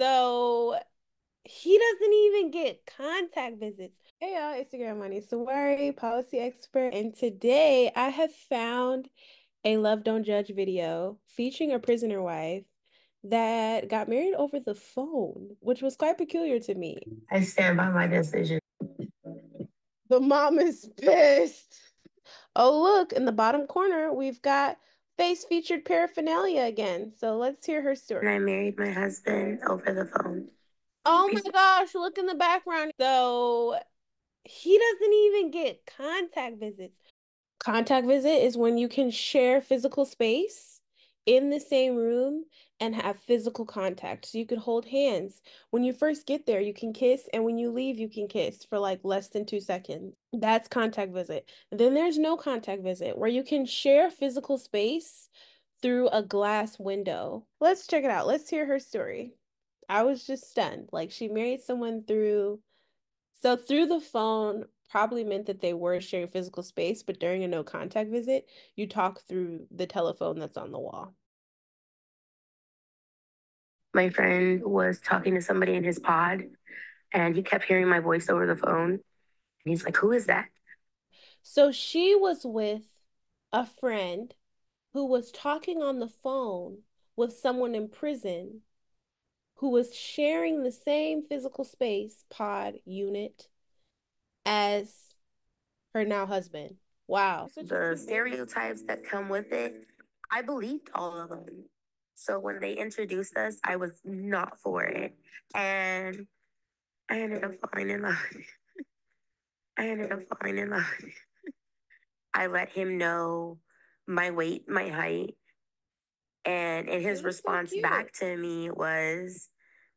So he doesn't even get contact visits. Hey y'all, Instagram money. Sawari, policy expert, and today I have found a Love Don't Judge video featuring a prisoner wife that got married over the phone, which was quite peculiar to me. I stand by my decision. The mom is pissed. Oh, look, in the bottom corner, we've got face featured paraphernalia again. So let's hear her story. And I married my husband over the phone. Oh my gosh, look in the background. So he doesn't even get contact visits. Contact visit is when you can share physical space in the same room and have physical contact. So you could hold hands. When you first get there, you can kiss, and when you leave, you can kiss for like less than 2 seconds. That's contact visit. Then there's no contact visit, where you can share physical space through a glass window. Let's check it out. Let's hear her story. I was just stunned. Like she married someone through the phone probably meant that they were sharing physical space, but during a no contact visit, you talk through the telephone that's on the wall. My friend was talking to somebody in his pod, and he kept hearing my voice over the phone. And he's like, "Who is that?" So she was with a friend who was talking on the phone with someone in prison who was sharing the same physical space pod unit as her now husband. Wow. The stereotypes that come with it, I believed all of them. So when they introduced us, I was not for it. And I ended up falling in love. I ended up falling in love. I let him know my weight, my height. And his response back to me was,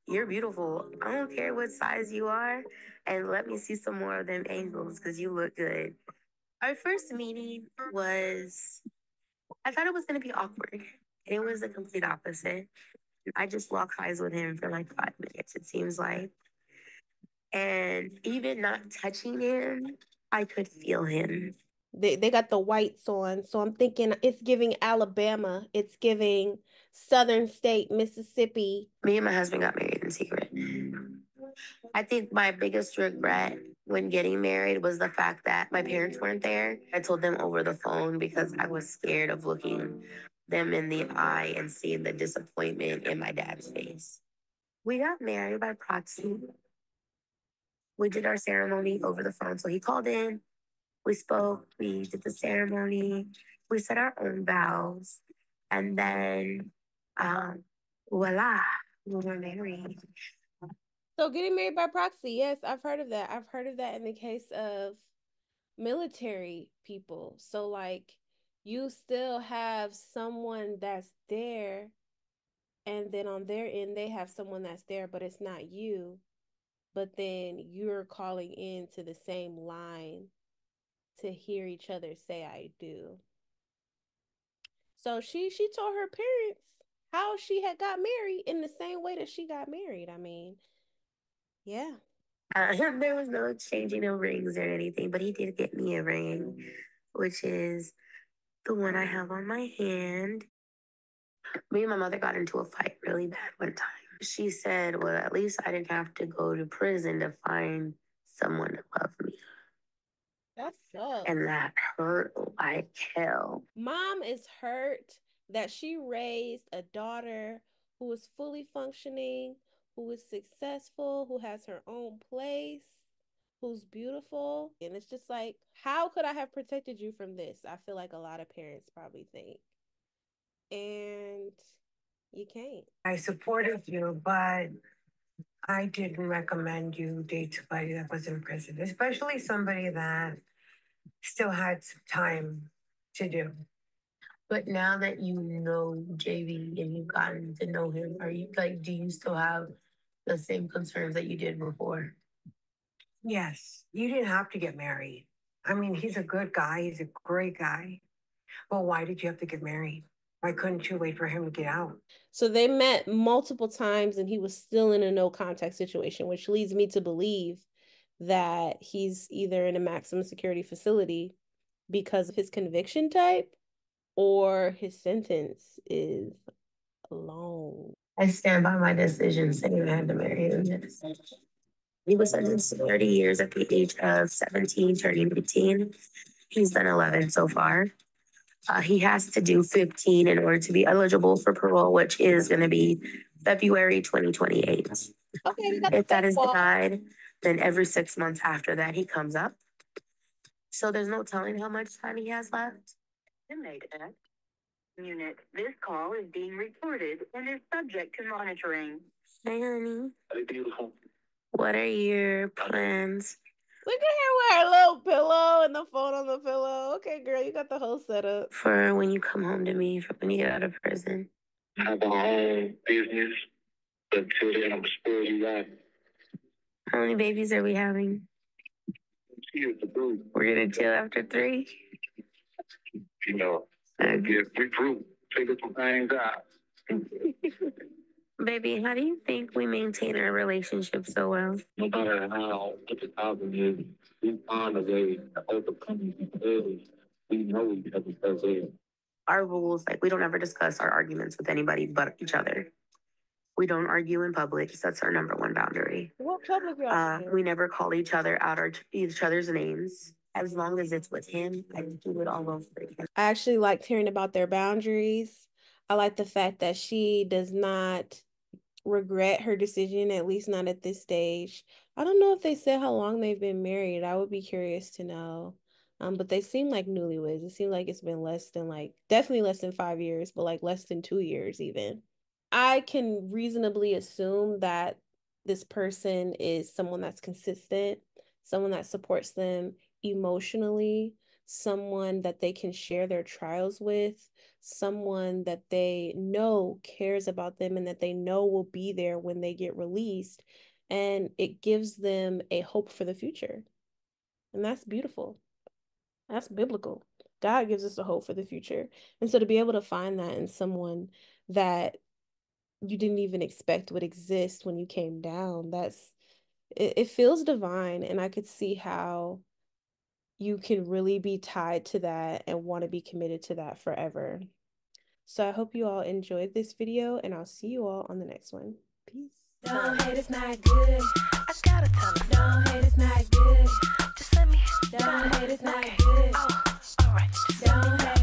"You're beautiful. I don't care what size you are. And let me see some more of them angles because you look good." Our first meeting was, I thought it was going to be awkward. It was the complete opposite. I just locked eyes with him for like 5 minutes, it seems like. And even not touching him, I could feel him. They got the whites on, so I'm thinking it's giving Alabama, it's giving Southern State, Mississippi. Me and my husband got married in secret. I think my biggest regret when getting married was the fact that my parents weren't there. I told them over the phone because I was scared of looking them in the eye and seeing the disappointment in my dad's face. We got married by proxy. We did our ceremony over the phone. So he called in, we spoke, we did the ceremony, we said our own vows, and then voila, we were married. So getting married by proxy, yes, I've heard of that. I've heard of that in the case of military people. So like you still have someone that's there, and then on their end they have someone that's there, but it's not you. But then you're calling in to the same line to hear each other say I do. So she told her parents how she had got married in the same way that she got married. I mean, yeah. There was no exchanging of rings or anything, but he did get me a ring, which is the one I have on my hand. Me and my mother got into a fight really bad one time. She said, "Well, at least I didn't have to go to prison to find someone to love me." That sucks. And that hurt like hell. Mom is hurt that she raised a daughter who is fully functioning, who is successful, who has her own place, who's beautiful. And it's just like, how could I have protected you from this? I feel like a lot of parents probably think. And you can't. I supported you, but I didn't recommend you date somebody that was in prison, especially somebody that still had some time to do. But now that you know JV and you've gotten to know him, are you like, do you still have the same concerns that you did before? Yes, you didn't have to get married. I mean, he's a good guy, he's a great guy. But why did you have to get married? Why couldn't you wait for him to get out? So they met multiple times and he was still in a no contact situation, which leads me to believe that he's either in a maximum security facility because of his conviction type or his sentence is long. I stand by my decision saying I had to marry him. He was sentenced to 30 years at the age of 17, turning 18. He's done 11 so far. He has to do 15 in order to be eligible for parole, which is going to be February 2028. Okay, if that is denied, then every 6 months after that, he comes up. So there's no telling how much time he has left. Unit, this call is being recorded and is subject to monitoring. Hey, honey. Hey, beautiful. What are your plans? Look at her with her little pillow and the phone on the pillow. Okay, girl, you got the whole setup. For when you come home to me, for when you get out of prison. I have my own business. Until then, I'm spoiled you right. How many babies are we having? We're gonna chill after 3. You know, get regroup, figure some things out. Baby, how do you think we maintain our relationship so well? No matter how difficult it is, we find a way to overcome it. We know each other because our rules, like we don't ever discuss our arguments with anybody but each other. We don't argue in public. That's our number one boundary. What public we never call each other out each other's names. As long as it's with him, I do it all over again. I actually liked hearing about their boundaries. I like the fact that she does not regret her decision, at least not at this stage. I don't know if they said how long they've been married. I would be curious to know. But they seem like newlyweds. It seems like it's been definitely less than 5 years, but like less than 2 years even. I can reasonably assume that this person is someone that's consistent, someone that supports them emotionally, someone that they can share their trials with, someone that they know cares about them and that they know will be there when they get released. And it gives them a hope for the future. And that's beautiful. That's biblical. God gives us a hope for the future. And so to be able to find that in someone that you didn't even expect would exist when you came down, it feels divine. And I could see how you can really be tied to that and want to be committed to that forever. So I hope you all enjoyed this video, and I'll see you all on the next one. Peace. Don't hate, it's not good. I gotta tell her. Don't hate, it's not good. Just let me. Don't hate, it's not good. Oh, alright. Don't hate.